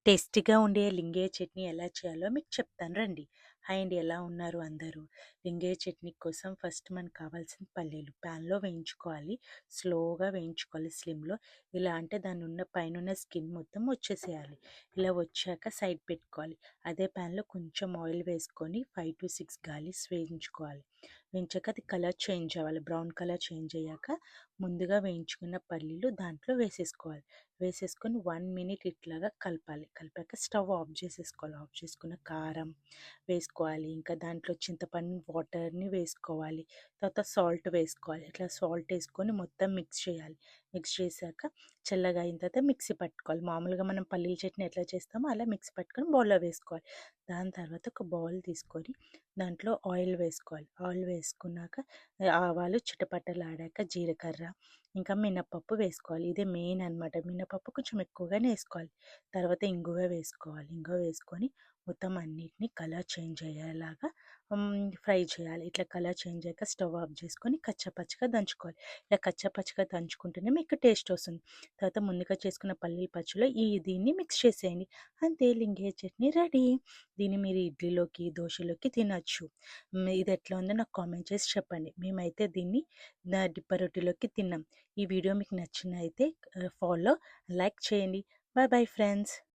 టేస్టీగా ఉండే లింగయ్య చట్నీ ఎలా చేయాలో మీకు చెప్తాను రండి. హాయ్ అండి, ఎలా ఉన్నారు అందరూ? లింగయ్య చట్నీ కోసం ఫస్ట్ మనకు కావాల్సిన పల్లీలు ప్యాన్లో వేయించుకోవాలి. స్లోగా వేయించుకోవాలి స్లిమ్లో. ఇలా అంటే దాని ఉన్న పైన స్కిన్ మొత్తం వచ్చేసేయాలి. ఇలా వచ్చాక సైడ్ పెట్టుకోవాలి. అదే ప్యాన్లో కొంచెం ఆయిల్ వేసుకొని 5 to 6 గాలీస్ వేయించుకోవాలి. వేయించాక అది కలర్ చేంజ్ అవ్వాలి. బ్రౌన్ కలర్ చేంజ్ అయ్యాక ముందుగా వేయించుకున్న పల్లీలు దాంట్లో వేసేసుకోవాలి. వేసేసుకొని 1 minute ఇట్లాగా కలపాలి. కలిపాక స్టవ్ ఆఫ్ చేసేసుకోవాలి. ఆఫ్ చేసుకున్న కారం వేసుకోవాలి. ఇంకా దాంట్లో చింతపండు వాటర్ని వేసుకోవాలి. తర్వాత సాల్ట్ వేసుకోవాలి. ఇట్లా సాల్ట్ వేసుకొని మొత్తం మిక్స్ చేయాలి. మిక్స్ చేశాక చల్లగా అయిన తర్వాత మిక్సీ పట్టుకోవాలి. మామూలుగా మనం పల్లీల చట్నీ ఎట్లా చేస్తామో అలా మిక్సీ పట్టుకొని బౌల్లో వేసుకోవాలి. దాని తర్వాత ఒక బౌల్ తీసుకొని దాంట్లో ఆయిల్ వేసుకోవాలి. ఆయిల్ వేసుకున్నాక ఆవాలు చిటపటలాడాక జీలకర్ర ఇంకా మినపప్పు వేసుకోవాలి. ఇదే మెయిన్ అనమాట. మినపప్పు కొంచెం ఎక్కువగానే వేసుకోవాలి. తర్వాత ఇంగువ వేసుకోవాలి. ఇంగువ వేసుకొని మొత్తం అన్నిటిని కలర్ చేంజ్ అయ్యేలాగా ఫ్రై చేయాలి. ఇట్లా కలర్ చేంజ్ అయ్యాక స్టవ్ ఆఫ్ చేసుకొని కచ్చపచ్చగా దంచుకోవాలి. ఇలా కచ్చపచ్చగా దంచుకుంటేనే మీకు టేస్ట్ వస్తుంది. తర్వాత ముందుగా చేసుకున్న పల్లీల పచ్చులో దీన్ని మిక్స్ చేసేయండి. అంతే, లింగయ్య చట్నీ రెడీ. దీన్ని మీరు ఇడ్లీలోకి దోశలోకి తినచ్చు. ఇది ఎట్లా ఉందో నాకు కామెంట్ చేసి చెప్పండి. మేమైతే దీన్ని డిప్ప రొట్టెలోకి తిన్నాం. ఈ వీడియో మీకు నచ్చినైతే ఫాలో లైక్ చేయండి. Bye bye friends.